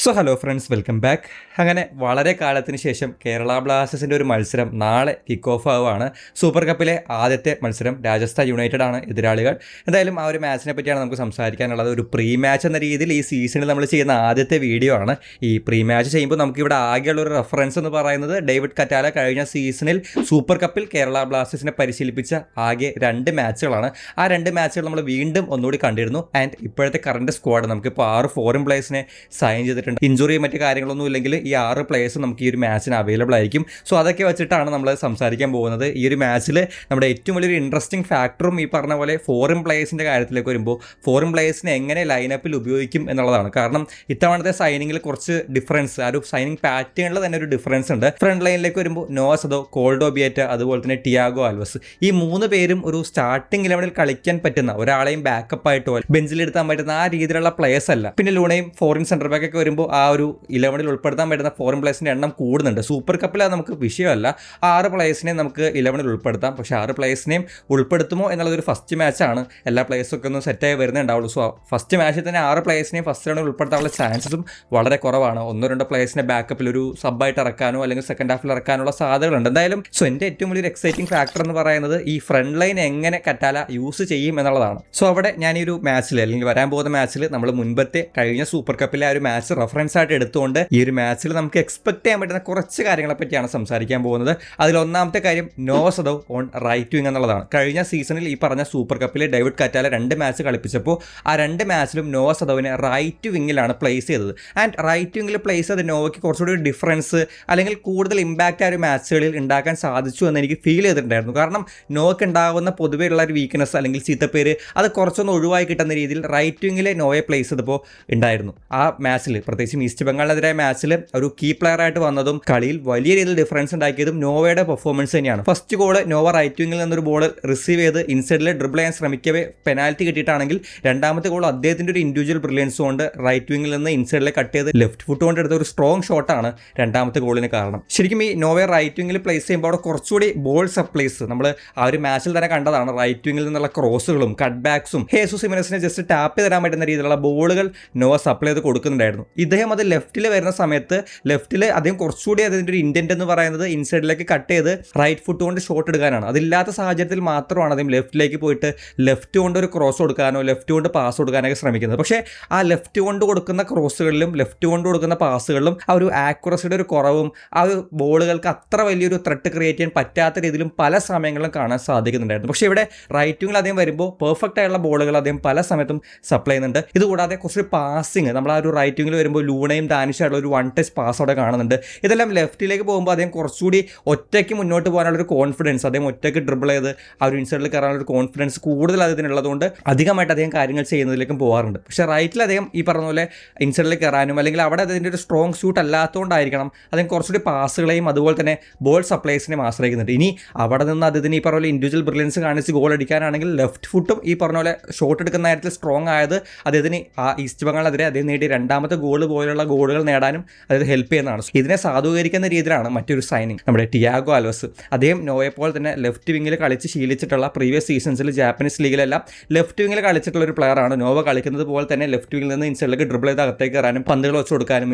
So hello friends, welcome back. അങ്ങനെ വളരെ കാലത്തിന് ശേഷം കേരള ബ്ലാസ്റ്റേഴ്സിൻ്റെ ഒരു മത്സരം നാളെ കിക്ക് ഓഫ് ആവുകയാണ്. സൂപ്പർ കപ്പിലെ ആദ്യത്തെ മത്സരം രാജസ്ഥാൻ യുണൈറ്റഡ് ആണ് എതിരാളികൾ. എന്തായാലും ആ ഒരു മാച്ചിനെ പറ്റിയാണ് നമുക്ക് സംസാരിക്കാനുള്ളത്. ഒരു പ്രീ മാച്ച് എന്ന രീതിയിൽ ഈ സീസണിൽ നമ്മൾ ചെയ്യുന്ന ആദ്യത്തെ വീഡിയോ ആണ്. ഈ പ്രീ മാച്ച് ചെയ്യുമ്പോൾ നമുക്കിവിടെ ആകെയുള്ള ഒരു റെഫറൻസ് എന്ന് പറയുന്നത് ഡേവിഡ് കറ്റാല കഴിഞ്ഞ സീസണിൽ സൂപ്പർ കപ്പിൽ കേരള ബ്ലാസ്റ്റേഴ്സിനെ പരിശീലിപ്പിച്ച ആകെ 2 മാച്ചുകളാണ്. ആ 2 മാച്ചുകൾ നമ്മൾ വീണ്ടും ഒന്നുകൂടി കണ്ടിരുന്നു. ആൻഡ് ഇപ്പോഴത്തെ കറണ്ട് സ്ക്വാഡ് നമുക്കിപ്പോൾ 6 ഫോറിൻ പ്ലേയേഴ്സിനെ സൈൻ ചെയ്തിട്ടുണ്ട്. ഇഞ്ചുറി മറ്റു കാര്യങ്ങളൊന്നും ഇല്ലെങ്കിൽ ഈ 6 പ്ലേയേഴ്സ് നമുക്ക് ഈ ഒരു മാച്ചിന് അവൈലബിൾ ആയിരിക്കും. സോ അതൊക്കെ വെച്ചിട്ടാണ് നമ്മൾ സംസാരിക്കാൻ പോകുന്നത്. ഈ ഒരു മാച്ചിൽ നമ്മുടെ ഏറ്റവും വലിയൊരു ഇൻട്രസ്റ്റിംഗ് ഫാക്ടറും ഈ പറഞ്ഞ പോലെ ഫോറിൻ പ്ലേയേഴ്സിൻ്റെ കാര്യത്തിലേക്ക് വരുമ്പോൾ ഫോറിൻ പ്ലേയേഴ്സിനെ എങ്ങനെ ലൈനപ്പിൽ ഉപയോഗിക്കും എന്നുള്ളതാണ്. കാരണം ഇത്തവണത്തെ സൈനിങ്ങിൽ കുറച്ച് ഡിഫറൻസ്, ആ ഒരു സൈനിങ് പാറ്റേണിൽ തന്നെ ഒരു ഡിഫറൻസ് ഉണ്ട്. ഫ്രണ്ട് ലൈനിലേക്ക് വരുമ്പോൾ നോവ സദോ, കോൾഡോ ബിയേറ്റ, അതുപോലെ തന്നെ ടിയാഗോ ആൽവസ്, ഈ 3 പേരും ഒരു സ്റ്റാർട്ടിംഗ് ഇലവനിൽ കളിക്കാൻ പറ്റുന്ന, ഒരാളെയും ബാക്കപ്പ് ആയിട്ടോ ബെഞ്ചിലെടുത്താൻ പറ്റുന്ന ആ രീതിയിലുള്ള പ്ലേയേഴ്സ് അല്ല. പിന്നെ ലൂണയും ഫോറിൻ സെൻറ്റർ ബാക്ക് ഒക്കെ വരുമ്പോൾ ആ ഒരു 11 ഉൾപ്പെടുത്താൻ പറ്റുന്ന ഫോറിൻ പ്ലേയേഴ്സിൻ്റെ എണ്ണം കൂടുന്നുണ്ട്. സൂപ്പർ കപ്പിൽ അത് നമുക്ക് വിഷയമല്ല. 6 പ്ലേയേഴ്സിനെയും നമുക്ക് 11 ഉൾപ്പെടുത്താം. പക്ഷേ 6 പ്ലേയേഴ്സിനെയും ഉൾപ്പെടുത്തുമോ എന്നുള്ളതൊരു ഫസ്റ്റ് മാച്ചാണ്. എല്ലാ പ്ലേയേഴ്സൊക്കെ ഒന്ന് സെറ്റായി വരുന്നുണ്ടാവുള്ളൂ. സോ ഫസ്റ്റ് മാച്ചിൽ തന്നെ 6 പ്ലേയേഴ്സിനെയും ഫസ്റ്റ് റൗണ്ടിൽ ഉൾപ്പെടുത്താനുള്ള ചാൻസസും വളരെ കുറവാണ്. 1-2 പ്ലേയേഴ്സിനെ ബാക്കപ്പിൽ ഒരു സബ്ബായിട്ട് ഇറക്കാനോ അല്ലെങ്കിൽ സെക്കൻഡ് ഹാഫിൽ ഇറക്കാനുള്ള സാധ്യതകളുണ്ട് എന്തായാലും. സോ എൻ്റെ ഏറ്റവും വലിയൊരു എക്സൈറ്റിംഗ് ഫാക്ടർ എന്ന് പറയുന്നത് ഈ ഫ്രണ്ട് ലൈൻ എങ്ങനെ കറ്റാല യൂസ് ചെയ്യും എന്നുള്ളതാണ്. സോ അവിടെ ഞാൻ ഈ ഒരു മാച്ചിൽ അല്ലെങ്കിൽ വരാൻ പോകുന്ന മാച്ചിൽ നമ്മൾ മുൻപത്തെ കഴിഞ്ഞ സൂപ്പർ കപ്പിലെ ആ ഒരു മാച്ച് റെഫറൻസ് ആയിട്ട് എടുത്തുകൊണ്ട് ഈ ഒരു മാച്ചിൽ നമുക്ക് എക്സ്പെക്ട് ചെയ്യാൻ പറ്റുന്ന കുറച്ച് കാര്യങ്ങളെ പറ്റിയാണ് സംസാരിക്കാൻ പോകുന്നത്. അതിൽ ഒന്നാമത്തെ കാര്യം നോവ സദോ ഓൺ റൈറ്റ് വിങ് എന്നുള്ളതാണ്. കഴിഞ്ഞ സീസണിൽ ഈ പറഞ്ഞ സൂപ്പർ കപ്പിൽ ഡേവിഡ് കറ്റാല 2 മാച്ച് കളിപ്പിച്ചപ്പോൾ ആ 2 മാച്ചിലും നോവ സദോവിനെ റൈറ്റ് വിങ്ങിലാണ് പ്ലേസ് ചെയ്തത്. ആൻഡ് റൈറ്റ് വിങ്ങിൽ പ്ലേസ് ചെയ്ത നോവയ്ക്ക് കുറച്ചുകൂടി ഒരു ഡിഫറൻസ് അല്ലെങ്കിൽ കൂടുതൽ ഇമ്പാക്റ്റ് ആ ഒരു മാച്ചുകളിൽ ഉണ്ടാക്കാൻ സാധിച്ചു എന്ന് എനിക്ക് ഫീൽ ചെയ്തിട്ടുണ്ടായിരുന്നു. കാരണം നോവയ്ക്ക് ഉണ്ടാകുന്ന പൊതുവെയുള്ള ഒരു വീക്ക്നെസ് അല്ലെങ്കിൽ ചീത്തപ്പേര് അത് കുറച്ചൊന്ന് ഒഴിവായി കിട്ടുന്ന രീതിയിൽ റൈറ്റ് വിങ്ങിലെ നോവയെ പ്ലേസ് ചെയ്തപ്പോൾ ഉണ്ടായിരുന്നു. ആ മാച്ചിൽ പ്രത്യേകിച്ചും ഈസ്റ്റ് ബംഗാളിനെതിരായ മാച്ചിൽ ഒരു കീ പ്ലെയർ ആയിട്ട് വന്നതും കളിയിൽ വലിയ രീതിയിൽ ഡിഫറൻസ് ഉണ്ടാക്കിയതും നോവയുടെ പെർഫോമൻസ് തന്നെയാണ്. ഫസ്റ്റ് ഗോൾ നോവ റൈറ്റ് വിങ്ങിൽ നിന്നൊരു ബോൾ റിസീവ് ചെയ്ത് ഇൻസൈഡിൽ ഡ്രിബിൾ ചെയ്യാൻ ശ്രമിക്കവേ പെനാൽറ്റി കിട്ടിയിട്ടാണെങ്കിൽ രണ്ടാമത്തെ ഗോൾ അദ്ദേഹത്തിൻ്റെ ഒരു ഇൻഡിവിജ്വൽ ബ്രില്യൻസ് കൊണ്ട് റൈറ്റ് വിങ്ങിൽ നിന്ന് ഇൻസൈഡിലേക്ക് കട്ട് ചെയ്ത് ലെഫ്റ്റ് ഫുട്ട് കൊണ്ട് എടുത്ത ഒരു സ്ട്രോങ് ഷോട്ടാണ് രണ്ടാമത്തെ ഗോളിന് കാരണം. ശരിക്കും ഈ നോവയെ റൈറ്റ് വിങ്ങിൽ പ്ലേസ് ചെയ്യുമ്പോൾ അവിടെ കുറച്ചുകൂടി ബോൾ സപ്ലൈസ് നമ്മൾ ആ ഒരു മാച്ചിൽ തന്നെ കണ്ടതാണ്. റൈറ്റ് വിങ്ങിൽ നിന്നുള്ള ക്രോസുകളും കട്ട് ബാക്സും ഹേസൂസ് ഹിമെനസിനെ ജസ്റ്റ് ടാപ്പ് തരാൻ പറ്റുന്ന രീതിയിലുള്ള ബോളുകൾ നോവ സപ്ലൈ ചെയ്ത് കൊടുക്കുന്നുണ്ടായിരുന്നു. ഇദ്ദേഹം അത് ലെഫ്റ്റിൽ വരുന്ന സമയത്ത് ലെഫ്റ്റിൽ അദ്ദേഹം കുറച്ചുകൂടി അതിൻ്റെ ഒരു ഇൻറ്റൻറ്റ് എന്ന് പറയുന്നത് ഇൻസൈഡിലേക്ക് കട്ട് ചെയ്ത് റൈറ്റ് ഫുട്ട് കൊണ്ട് ഷോട്ട് എടുക്കാനാണ്. അതില്ലാത്ത സാഹചര്യത്തിൽ മാത്രമാണ് അദ്ദേഹം ലെഫ്റ്റിലേക്ക് പോയിട്ട് ലെഫ്റ്റ് കൊണ്ട് ഒരു ക്രോസ് കൊടുക്കാനോ ലെഫ്റ്റ് കൊണ്ട് പാസ് കൊടുക്കാനൊക്കെ ശ്രമിക്കുന്നത്. പക്ഷേ ആ ലെഫ്റ്റ് കൊണ്ട് കൊടുക്കുന്ന ക്രോസുകളിലും ലെഫ്റ്റ് കൊണ്ട് കൊടുക്കുന്ന പാസുകളിലും ആ ഒരു ആക്യുറസിയുടെ ഒരു കുറവും ആ ഒരു ബോളുകൾക്ക് അത്ര വലിയൊരു ത്രെട്ട് ക്രിയേറ്റ് ചെയ്യാൻ പറ്റാത്ത രീതിയിലും പല സമയങ്ങളിലും കാണാൻ സാധിക്കുന്നുണ്ടായിരുന്നു. പക്ഷേ ഇവിടെ റൈറ്റ് വിങ്ങിൽ അദ്ദേഹം വരുമ്പോൾ പെർഫെക്റ്റ് ആയുള്ള ബോളുകൾ അദ്ദേഹം പല സമയത്തും സപ്ലൈ ചെയ്യുന്നുണ്ട്. ഇതുകൂടാതെ കുറച്ച് പാസിങ് നമ്മൾ ആ ഒരു റൈറ്റ് വിങ്ങിൽ വരുമ്പോൾ ലൂണയും ഡാനിഷായിട്ടുള്ള ഒരു 1 ടച്ച് പാസ് അവിടെ കാണുന്നുണ്ട്. ഇതെല്ലാം ലെഫ്റ്റിലേക്ക് പോകുമ്പോൾ അദ്ദേഹം കുറച്ചുകൂടി ഒറ്റയ്ക്ക് മുന്നോട്ട് പോകാനുള്ള ഒരു കോൺഫിഡൻസ്, അദ്ദേഹം ഒറ്റയ്ക്ക് ഡ്രിബിൾ ചെയ്ത് ആ ഒരു ഇൻസൈഡിൽ കയറാനുള്ള ഒരു കോൺഫിഡൻസ് കൂടുതൽ അദ്ദേഹത്തിനുള്ളതുകൊണ്ട് അധികമായിട്ട് അദ്ദേഹം കാര്യങ്ങൾ ചെയ്യുന്നതിലേക്കും പോകാറുണ്ട്. പക്ഷേ റൈറ്റിൽ അദ്ദേഹം ഈ പറഞ്ഞ പോലെ ഇൻസൈഡിലേക്ക് കയറാനും അല്ലെങ്കിൽ അവിടെ അതിൻ്റെ ഒരു സ്ട്രോങ് ഷൂട്ട് അല്ലാത്തതുകൊണ്ടായിരിക്കണം അദ്ദേഹം കുറച്ചുകൂടി പാസുകളെയും അതുപോലെ തന്നെ ബോൾ സപ്ലൈസിനെയും ആശ്രയിക്കുന്നുണ്ട്. ഇനി അവിടെ നിന്ന് അദ്ദേഹത്തിന് ഈ പറഞ്ഞ പോലെ ഇൻഡിവിജ്വൽ ബ്രില്യൻസ് കാണിച്ച് ഗോൾ അടിക്കാനാണെങ്കിൽ ലെഫ്റ്റ് ഫുട്ടും ഈ പറഞ്ഞ പോലെ ഷോട്ട് എടുക്കുന്ന കാര്യത്തിൽ സ്ട്രോങ് ആയത് അദ്ദേഹത്തിന് ആ ഈസ്റ്റ് ബംഗാളിനെതിരെ അദ്ദേഹം നേടിയ രണ്ടാമത്തെ ഗോൾ പോലുള്ള ഗോളുകൾ നേടാനും അതായത് ഹെൽപ്പ് ചെയ്യുന്നതാണ്. ഇതിനെ സാധൂകരിക്കുന്ന രീതിയിലാണ് മറ്റൊരു സൈനിങ് നമ്മുടെ ടിയാഗോ ആൽവസ്. അദ്ദേഹം നോവയെ പോലെ തന്നെ ലെഫ്റ്റ് വിങ്ങിൽ കളിച്ച് ശീലിച്ചിട്ടുള്ള പ്രീവിയസ് സീസൺസിൽ ജാപ്പനീസ് ലീഗിലെല്ലാം ലെഫ്റ്റ് വിങ്ങിൽ കളിച്ചിട്ടുള്ള ഒരു പ്ലെയറാണ്. നോവ കളിക്കുന്നത് പോലെ തന്നെ ലെഫ്റ്റ് വിങ്ങിൽ നിന്ന് ഇൻസൈഡിലേക്ക് ഡ്രിബിൾ ചെയ്ത് അകത്തേക്ക് കയറാനും പന്തുകൾ വെച്ച് കൊടുക്കാനും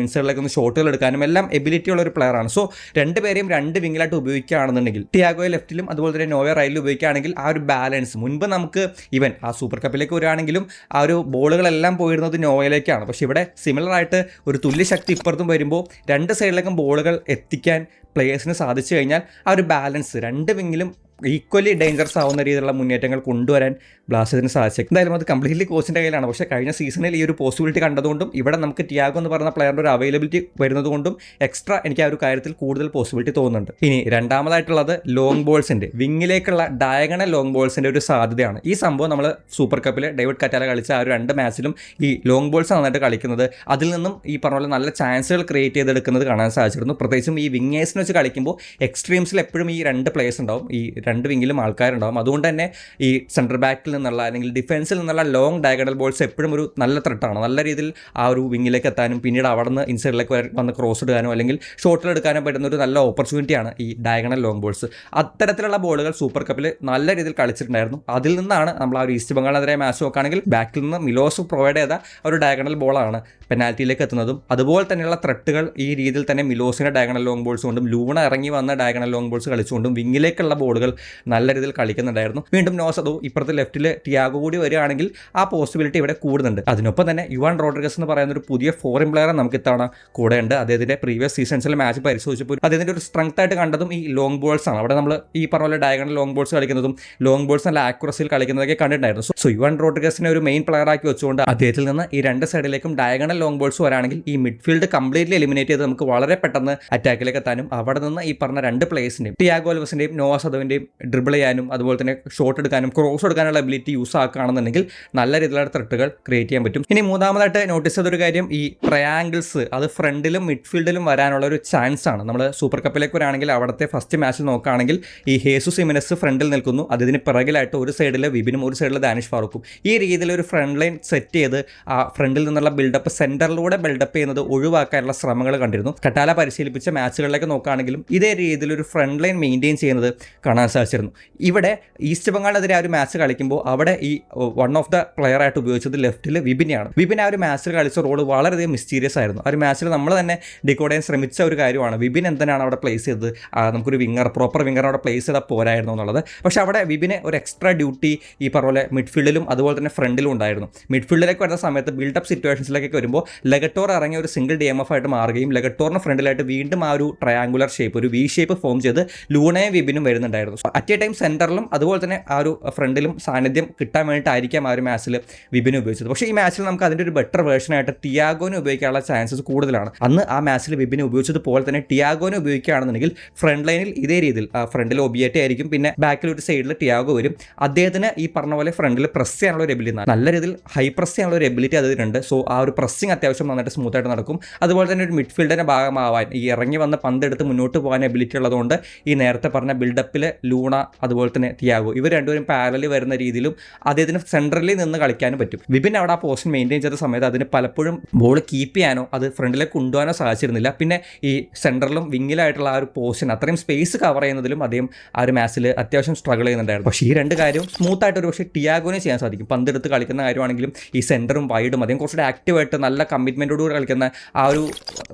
ഇൻസൈഡിലേക്ക് ഒന്ന് ഷോട്ടുകൾ എടുക്കാനും എല്ലാം എബിലിറ്റി ഉള്ള ഒരു പ്ലെയറാണ്. സോ 2 പേരെയും 2 വിങ്ങിലായിട്ട് ഉപയോഗിക്കുകയാണെന്നുണ്ടെങ്കിൽ ടിയാഗോയെ ലെഫ്റ്റിലും അതുപോലെ തന്നെ നോവയെ റൈറ്റിലും ഉപയോഗിക്കുകയാണെങ്കിൽ ആ ഒരു ബാലൻസ് മുൻപ് നമുക്ക് ഈവൻ ആ സൂപ്പർ കപ്പിലേക്ക് വരികയാണെങ്കിലും ആ ഒരു ബോളുകളെല്ലാം പോയിരുന്നത് നോവയിലേക്കാണ്. പക്ഷേ ഇവിടെ സിമിലർ ആയിട്ട് ഒരു തുല്യശക്തി ഇപ്പുറത്തും വരുമ്പോൾ 2 സൈഡിലേക്കും ബോളുകൾ എത്തിക്കാൻ പ്ലേയേഴ്സിന് സാധിച്ചു കഴിഞ്ഞാൽ ആ ഒരു ബാലൻസ് 2 വിങ്ങിലും ഈക്വലി ഡേഞ്ചറസ് ആവുന്ന രീതിയിലുള്ള മുന്നേറ്റങ്ങൾ കൊണ്ടുവരാൻ ബ്ലാസ്റ്റേഴ്സിന് സാധിച്ചേക്കും. എന്തായാലും അത് കംപ്ലീറ്റ്ലി കോച്ചിൻ്റെ കയ്യിലാണ്. പക്ഷേ കഴിഞ്ഞ സീസണിൽ ഈ ഒരു പോസിബിലിറ്റി കണ്ടതുകൊണ്ടും ഇവിടെ നമുക്ക് ടിയാഗോ എന്ന് പറയുന്ന പ്ലെയറിൻ്റെ ഒരു അവൈലബിലിറ്റി വരുന്നതുകൊണ്ടും എക്സ്ട്രാ എനിക്ക് ആ ഒരു കാര്യത്തിൽ കൂടുതൽ പോസിബിലിറ്റി തോന്നുന്നുണ്ട്. ഇനി രണ്ടാമതായിട്ടുള്ളത് ലോങ് ബോൾസിൻ്റെ വിങ്ങിലേക്കുള്ള ഡയഗണൽ ലോങ് ബോൾസിൻ്റെ ഒരു സാധ്യതയാണ്. ഈ സംഭവം നമ്മൾ സൂപ്പർ കപ്പിൽ ഡേവിഡ് കറ്റാല കളിച്ച ആ ഒരു 2 മാച്ചിലും ഈ ലോങ് ബോൾസ് നന്നായിട്ട് കളിക്കുന്നത്, അതിൽ നിന്നും ഈ പറഞ്ഞ പോലെ നല്ല ചാൻസുകൾ ക്രിയേറ്റ് ചെയ്തെടുക്കുന്നത് കാണാൻ സാധിച്ചിരുന്നു. പ്രത്യേകിച്ചും ഈ വിങ്ങേഴ്സിനെ വെച്ച് കളിക്കുമ്പോൾ എക്സ്ട്രീംസിൽ എപ്പോഴും ഈ 2 പ്ലേയേഴ്സ് ഉണ്ടാവും. ഈ രണ്ട് വിങ്ങിലും ആൾക്കാരുണ്ടാവും. അതുകൊണ്ട് തന്നെ ഈ സെൻറ്റർ ബാക്കിൽ നിന്നുള്ള അല്ലെങ്കിൽ ഡിഫൻസിൽ നിന്നുള്ള ലോങ് ഡയഗണൽ ബോൾസ് എപ്പോഴും ഒരു നല്ല ത്രെട്ടാണ്. നല്ല രീതിയിൽ ആ ഒരു വിങ്ങിലേക്ക് എത്താനും പിന്നീട് അവിടെ നിന്ന് ഇൻസൈഡിലേക്ക് വന്ന് ക്രോസ് ഇടാനോ അല്ലെങ്കിൽ ഷോട്ടിൽ എടുക്കാനോ പറ്റുന്ന ഒരു നല്ല ഓപ്പർച്യൂണിറ്റിയാണ് ഈ ഡയഗണൽ ലോങ് ബോൾസ്. അത്തരത്തിലുള്ള ബോളുകൾ സൂപ്പർ കപ്പിൽ നല്ല രീതിയിൽ കളിച്ചിട്ടുണ്ടായിരുന്നു. അതിൽ നിന്നാണ് നമ്മൾ ആ ഒരു ഈസ്റ്റ് ബംഗാളിനെതിരെ മാച്ച് നോക്കുകയാണെങ്കിൽ ബാക്കിൽ നിന്ന് മിലോസ് പ്രൊവൈഡ് ചെയ്ത ഒരു ഡയഗണൽ ബോളാണ് പെനാൽറ്റിയിലേക്ക് എത്തുന്നതും. അതുപോലെ തന്നെയുള്ള ത്രെട്ടുകൾ ഈ രീതിയിൽ തന്നെ മിലോസിൻ്റെ ഡയഗണൽ ലോങ് ബോൾസ് കൊണ്ടും ലൂണ ഇറങ്ങി വന്ന ഡയഗണൽ ലോങ് ബോൾസ് കളിച്ചുകൊണ്ടും വിങ്ങിലേക്കുള്ള ബോളുകൾ നല്ല രീതിയിൽ കളിക്കുന്നുണ്ടായിരുന്നു. വീണ്ടും നോസദോ ഇപ്പുറത്തെ ലെഫ്റ്റിൽ ടിയാഗോ കൂടി വരികയാണെങ്കിൽ ആ പോസിബിലിറ്റി ഇവിടെ കൂടുന്നുണ്ട്. അതിനൊപ്പം തന്നെ യുവാൻ റോഡ്രിഗസ് എന്ന് പറയുന്ന ഒരു പുതിയ ഫോറിൻ പ്ലെയറെ നമുക്ക് ഇത്തവണ കൂടെ ഉണ്ട്. അദ്ദേഹത്തിൻ്റെ പ്രീവിയസ് സീസൺസിലെ മാച്ച് പരിശോധിച്ചപ്പോൾ അദ്ദേഹത്തിൻ്റെ ഒരു സ്ട്രെങ്ത് ആയിട്ട് കണ്ടതും ഈ ലോങ് ബോൾസ് ആണ്. അവിടെ നമ്മൾ ഈ പറഞ്ഞ പോലെ ഡയഗണൽ ലോങ് ബോൾസ് കളിക്കുന്നതും ലോങ് ബോൾസ് നല്ല ആക്യുറസിയിൽ കളിക്കുന്നതൊക്കെ കണ്ടിട്ടുണ്ടായിരുന്നു. സോ യുവാൻ റോഡ്രിഗസിനെ ഒരു മെയിൻ പ്ലെയർ ആക്കി വെച്ചുകൊണ്ട് അദ്ദേഹത്തിൽ നിന്ന് ഈ രണ്ട് സൈഡിലേക്കും ഡയഗണൽ ലോങ് ബോൾസ് വരാണെങ്കിൽ ഈ മിഡ്ഫീൽഡ് കംപ്ലീറ്റ്ലി എലിമിനേറ്റ് ചെയ്ത് നമുക്ക് വളരെ പെട്ടെന്ന് അറ്റാക്കിലേക്ക് എത്താനും അവിടെ നിന്ന് ഈ പറഞ്ഞ രണ്ട് പ്ലേയേഴ്സിൻ്റെയും ടിയാഗോ ആൽവസിൻ്റെയും നോവ സദോവിൻ്റെയും ഡ്രിബിൾ ചെയ്യാനും അതുപോലെ തന്നെ ഷോട്ട് എടുക്കാനും ക്രോസ് എടുക്കാനുള്ള എബിലിറ്റി യൂസ് ആക്കുകയാണെന്നുണ്ടെങ്കിൽ നല്ല രീതിയിലുള്ള ത്രെട്ടുകൾ ക്രിയേറ്റ് ചെയ്യാൻ പറ്റും. ഇനി മൂന്നാമതായിട്ട് നോട്ടീസ് ചെയ്തൊരു കാര്യം ഈ ട്രയാങ്കിൾസ് അത് ഫ്രണ്ടിലും മിഡ്ഫീൽഡിലും വരാനുള്ള ഒരു ചാൻസ് ആണ്. നമ്മൾ സൂപ്പർ കപ്പിലേക്ക് വരാണെങ്കിൽ അവിടുത്തെ ഫസ്റ്റ് മാച്ചിൽ നോക്കുകയാണെങ്കിൽ ഈ ഹേസൂസ് ഹിമെനസ് ഫ്രണ്ടിൽ നിൽക്കുന്നു. അതിന് പിറകിലായിട്ട് ഒരു സൈഡിൽ വിബിനും ഒരു സൈഡിൽ ദാനിഷ് ഫാറൂഖും. ഈ രീതിയിൽ ഒരു ഫ്രണ്ട് ലൈൻ സെറ്റ് ചെയ്ത് ആ ഫ്രണ്ടിൽ നിന്നുള്ള ബിൽഡപ്പ് സെൻറ്ററിലൂടെ ബിൽഡപ്പ് ചെയ്യുന്നത് ഒഴിവാക്കാനുള്ള ശ്രമങ്ങൾ കണ്ടിരുന്നു. കട്ടാല പരിശീലിപ്പിച്ച മാച്ചുകളിലേക്ക് നോക്കുകയാണെങ്കിലും ഇതേ രീതിയിൽ ഒരു ഫ്രണ്ട് ലൈൻ മെയിൻറ്റെയിൻ ചെയ്യുന്നത് കാണാൻ സാധിച്ചിരുന്നു. ഇവിടെ ഈസ്റ്റ് ബംഗാളിനെതിരെ ആ ഒരു മാച്ച് കളിക്കുമ്പോൾ അവിടെ ഈ വൺ ഓഫ് ദ പ്ലെയർ ആയിട്ട് ഉപയോഗിച്ചത് ലെഫ്റ്റിൽ വിപിനെയാണ്. വിപിൻ ആ ഒരു മാച്ചിൽ കളിച്ച റോള് വളരെയധികം മിസ്റ്റീരിയസ് ആയിരുന്നു. ആ ഒരു മാച്ചിൽ നമ്മൾ തന്നെ ഡിക്കോഡ് ചെയ്യാൻ ശ്രമിച്ച ഒരു കാര്യമാണ് വിപിൻ എന്തിനാണ് അവിടെ പ്ലേസ് ചെയ്തത്, നമുക്കൊരു പ്രോപ്പർ വിങ്ങർ അവിടെ പ്ലേസ് ചെയ്താൽ പോരായിരുന്നു എന്നുള്ളത്. പക്ഷേ അവിടെ വിപിന് ഒരു എക്സ്ട്രാ ഡ്യൂട്ടി ഈ പറഞ്ഞ പോലെ മിഡ്ഫീൽഡിലും അതുപോലെ തന്നെ ഫ്രണ്ടിലും ഉണ്ടായിരുന്നു. മിഡ്ഫീൽഡിലേക്ക് വരുന്ന സമയത്ത് ബിൽഡപ്പ് സിറ്റുവേഷൻസിലേക്ക് വരുമ്പോൾ ലെഗറ്റോർ ഇറങ്ങിയ ഒരു സിംഗിൾ DMF ആയിട്ട് മാറുകയും ലെഗറ്റോറിന് ഫ്രണ്ടിലായിട്ട് വീണ്ടും ആ ഒരു ട്രയാങ്കുലർ ഷേപ്പ് ഒരു വി ഷേപ്പ് ഫോം ചെയ്ത് ലൂണയും വിപിനും വരുന്നുണ്ടായിരുന്നു. അറ്റ് എ ടൈം സെൻറ്ററിലും അതുപോലെ തന്നെ ആ ഒരു ഫ്രണ്ടിലും സാന്നിധ്യം കിട്ടാൻ വേണ്ടിയിട്ടായിരിക്കാം ആ ഒരു മാച്ചിൽ വിപിനെ ഉപയോഗിച്ചത്. പക്ഷേ ഈ മാച്ചിൽ നമുക്ക് അതിൻ്റെ ഒരു ബെറ്റർ വേർഷനായിട്ട് ടിയാഗോനെ ഉപയോഗിക്കാനുള്ള ചാൻസസ് കൂടുതലാണ്. അന്ന് ആ മാച്ചിൽ വിപിനെ ഉപയോഗിച്ചതുപോലെ തന്നെ ടിയാഗോനെ ഉപയോഗിക്കുകയാണെന്നുണ്ടെങ്കിൽ ഫ്രണ്ട് ലൈനിൽ ഇതേ രീതിയിൽ ഫ്രണ്ടിൽ ഒബിയേറ്റ ആയിരിക്കും, പിന്നെ ബാക്കിൽ ഒരു സൈഡിൽ ടിയാഗോ വരും. അദ്ദേഹത്തിന് ഈ പറഞ്ഞ പോലെ ഫ്രണ്ടിൽ പ്രസ് ചെയ്യാനുള്ള ഒരു എബിലിറ്റി, നല്ല രീതിയിൽ ഹൈ പ്രസ് ചെയ്യാനുള്ള ഒരു എബിലിറ്റി അതിലുണ്ട്. സോ ആ ഒരു പ്രസ്സിങ് അത്യാവശ്യം നന്നായിട്ട് സ്മൂത്തായിട്ട് നടക്കും. അതുപോലെ തന്നെ ഒരു മിഡ്ഫീൽഡിൻ്റെ ഭാഗമാവാൻ ഈ ഇറങ്ങി വന്ന പന്തെടുത്ത് മുന്നോട്ട് പോകാൻ എബിലിറ്റി ഉള്ളതുകൊണ്ട് ഈ നേരത്തെ പറഞ്ഞ ബിൽഡപ്പിൽ ലൂണ അതുപോലെ തന്നെ ടിയാഗോ ഇവർ രണ്ടുപേരും പാരലി വരുന്ന രീതിയിലും അദ്ദേഹത്തിന് സെൻട്രലിൽ നിന്ന് കളിക്കാനും പറ്റും. വിപിൻ അവിടെ ആ പോസ്റ്റ് മെയിൻറ്റെയിൻ ചെയ്ത സമയത്ത് അതിന് പലപ്പോഴും ബോൾ കീപ്പ് ചെയ്യാനോ അത് ഫ്രണ്ടിലേക്ക് കൊണ്ടുപോകാനോ സാധിച്ചിരുന്നില്ല. പിന്നെ ഈ സെൻറ്ററിലും വിങ്ങിലായിട്ടുള്ള ആ ഒരു പോർഷൻ അത്രയും സ്പേസ് കവർ ചെയ്യുന്നതിലും അദ്ദേഹം ആ ഒരു മാച്ചിൽ അത്യാവശ്യം സ്ട്രഗിൾ ചെയ്യുന്നുണ്ടായിരുന്നു. പക്ഷേ ഈ രണ്ട് കാര്യവും സ്മൂത്തായിട്ട് ഒരു പക്ഷേ ടിയാഗോനെ ചെയ്യാൻ സാധിക്കും. പന്തെടുത്ത് കളിക്കുന്ന കാര്യമാണെങ്കിലും ഈ സെൻറ്ററും വൈഡും അദ്ദേഹം കുറച്ചുകൂടി ആക്റ്റീവായിട്ട് നല്ല കമ്മിറ്റ്മെൻറ്റോടുകൂടി കളിക്കുന്ന ആ ഒരു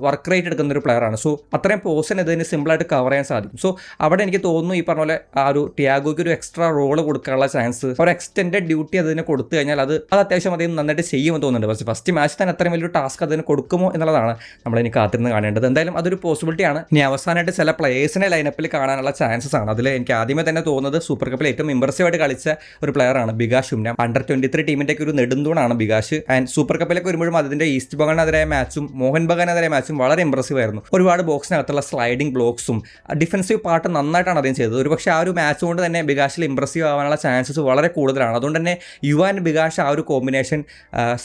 വർക്ക് റേറ്റ് എടുക്കുന്ന ഒരു പ്ലെയറാണ്. സോ അത്രയും പോർഷൻ ഇതിന് സിമ്പിളായിട്ട് കവർ ചെയ്യാൻ സാധിക്കും. സോ അവിടെ എനിക്ക് തോന്നുന്നു ഈ പറഞ്ഞ പോലെ ആ ഒരു ടിയാഗോയ്ക്ക് ഒരു എക്സ്ട്രാ റോള് കൊടുക്കാനുള്ള ചാൻസ്, ഒരു എക്സ്റ്റെൻഡഡ് ഡ്യൂട്ടി അതിന് കൊടുത്തു കഴിഞ്ഞാൽ അത് അത്യാവശ്യം അദ്ദേഹം നന്നായിട്ട് ചെയ്യുമെന്ന് തോന്നുന്നുണ്ട്. പക്ഷേ ഫസ്റ്റ് മാച്ച് തന്നെ അത്രയും വലിയൊരു ടാസ്ക് അതിന് കൊടുക്കുമോ എന്നുള്ളതാണ് നമ്മളതിന് കാത്തിരുന്ന് കാണേണ്ടത്. എന്തായാലും അതൊരു പോസിബിലിറ്റിയാണ്. ഇനി അവസാനമായിട്ട് ചില പ്ലേയേഴ്സിനെ ലൈനപ്പിൽ കാണാനുള്ള ചാൻസസ് ആണ്. അതിൽ എനിക്ക് ആദ്യമേ തന്നെ തോന്നുന്നത് സൂപ്പർ കപ്പിൽ ഏറ്റവും ഇംപ്രസീവായിട്ട് കളിച്ച ഒരു പ്ലെയറാണ് ബികാഷ് ഉംന. അണ്ടർ-23 ടീമിൻ്റെ ഒരു നെടുന്തൂണാണ് ബികാഷ്. ആൻഡ് സൂപ്പർ കപ്പിലേക്ക് വരുമ്പോഴും അതിൻ്റെ ഈസ്റ്റ് ബംഗാളിനെതിരായ മാച്ചും മോഹൻ ബഗാനെതിരായ മാച്ചും വളരെ ഇംപ്രസീവ് ആയിരുന്നു. ഒരുപാട് ബോക്സിനകത്തുള്ള സ്ലൈഡിംഗ് ബ്ലോക്സും ഡിഫൻസീവ് പാർട്ട് നന്നായിട്ടാണ് അദ്ദേഹം ചെയ്തത്. ഒരു പക്ഷേ ആ ഒരു മാച്ച് കൊണ്ട് തന്നെ ബികാഷിൽ ഇംപ്രസീവ് ആവാനുള്ള ചാൻസസ് വളരെ കൂടുതലാണ്. അതുകൊണ്ട് തന്നെ യുവാൻ ബികാഷ് ആ ഒരു കോമ്പിനേഷൻ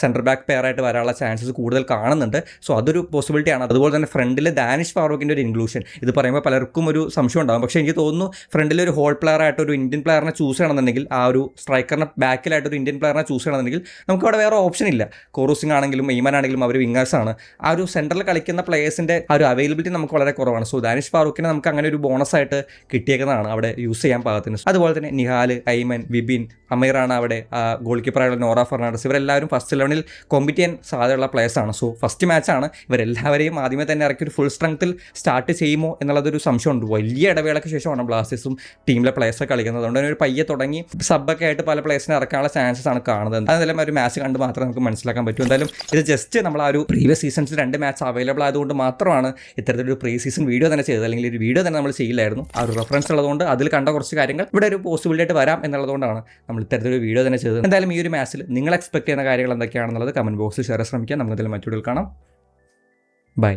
സെൻറ്റർ ബാക്ക് പെയറായിട്ട് വരാനുള്ള ചാൻസസ് കൂടുതൽ കാണുന്നുണ്ട്. സോ അതൊരു പോസിബിലിറ്റിയാണ്. അതുപോലെ തന്നെ ഫ്രണ്ടിൽ ദാനിഷ് ഫാറൂഖിൻ്റെ ഒരു ഇൻക്ലൂഷൻ, ഇത് പറയുമ്പോൾ പലർക്കും ഒരു സംശയം ഉണ്ടാകും. പക്ഷേ എനിക്ക് തോന്നുന്നു ഫ്രണ്ടിൽ ഒരു ഹോൾ പ്ലെയർ ആയിട്ട് ഒരു ഇന്ത്യൻ പ്ലെയറിനെ ചൂസ് ചെയ്യണമെന്നുണ്ടെങ്കിൽ, ആ ഒരു സ്ട്രൈക്കറിനെ ബാക്കിലായിട്ട് ഒരു ഇന്ത്യൻ പ്ലെയറിനെ ചൂസ് ചെയ്യണമെന്നുണ്ടെങ്കിൽ നമുക്ക് അവിടെ വേറെ ഓപ്ഷൻ ഇല്ല. കോറൂസിംഗ് ആണെങ്കിലും എയ്മൻ ആണെങ്കിലും അവർ വിങ്ങേഴ്സാണ്. ആ ഒരു സെൻറ്ററിൽ കളിക്കുന്ന പ്ലേയേഴ്സിൻ്റെ ആ ഒരു അവൈലബിലിറ്റി നമുക്ക് വളരെ കുറവാണ്. സോ ദാനിഷ് ഫാറൂഖിനെ നമുക്ക് അങ്ങനെ ഒരു ബോണസായിട്ട് കിട്ടിയേക്കുന്നതാണ് അവിടെ യൂസ് ചെയ്യാൻ പാകത്തിന്. അതുപോലെ തന്നെ നിഹാൽ, ഐമൻ, വിപിൻ, അമീറാണ് അവിടെ ഗോൾ കീപ്പറായുള്ള നോറ ഫെർണാണ്ടസ്, ഇവരെല്ലാവരും ഫസ്റ്റ് 11 കോമ്പീറ്റ് ചെയ്യാൻ സാധ്യതയുള്ള പ്ലേയേഴ്സാണ്. So first മാച്ചാണ്. ഇവരെല്ലാവരെയും ആദ്യമേ തന്നെ ഇറക്കി ഒരു ഫുൾ സ്ട്രെങ്ത്തിൽ സ്റ്റാർട്ട് ചെയ്യുമോ എന്നുള്ളതൊരു സംശയമുണ്ട്. വലിയ ഇടവേളയ്ക്ക് ശേഷമാണ് ബ്ലാസ്റ്റേഴ്സും ടീമിലെ പ്ലേയേഴ്സൊക്കെ കളിക്കുന്നത്. അതുകൊണ്ട് തന്നെ ഒരു പയ്യെ തുടങ്ങി സബ്ബൊക്കെ ആയിട്ട് പല പ്ലേയേഴ്സിനെ ഇറക്കാനുള്ള ചാൻസസ് ആണ് കാണുന്നത്. അതെല്ലാം ഒരു മാച്ച് കണ്ട് മാത്രമേ നമുക്ക് മനസ്സിലാക്കാൻ പറ്റൂ. എന്തായാലും ഇത് ജസ്റ്റ് നമ്മൾ ആ ഒരു പ്രീവിയസ് സീസൺസിൽ 2 മാച്ച് അവൈലബിൾ ആയതുകൊണ്ട് മാത്രമാണ് ഇത്തരത്തിലൊരു പ്രീ സീസൺ വീഡിയോ തന്നെ ചെയ്തത്. അല്ലെങ്കിൽ ഒരു വീഡിയോ തന്നെ നമ്മൾ ചെയ്യില്ലായിരുന്നു. ആ ഒരു റെഫറൻസ് ഉള്ളതുകൊണ്ട് അതിൽ കണ്ട കുറച്ച് കാര്യങ്ങൾ ഇവിടെ ഒരു പോസിബിലിറ്റി ആയിട്ട് വരാം എന്നുള്ളതുകൊണ്ടാണ് നമ്മൾ ഇത്തരത്തിലൊരു വീഡിയോ തന്നെ ചെയ്തത്. എന്തായാലും ഈ ഒരു മാച്ചിൽ നിങ്ങൾ എക്സ്പെക്ട് ചെയ്യുന്ന കാര്യങ്ങൾ എന്തൊക്കെയാണെന്നുള്ളത് കമൻറ്റ് ബോക്സിൽ ഷെയർ ശ്രമിക്കാം. നമുക്കതിൽ മറ്റൊരു കാണാം. ബൈ.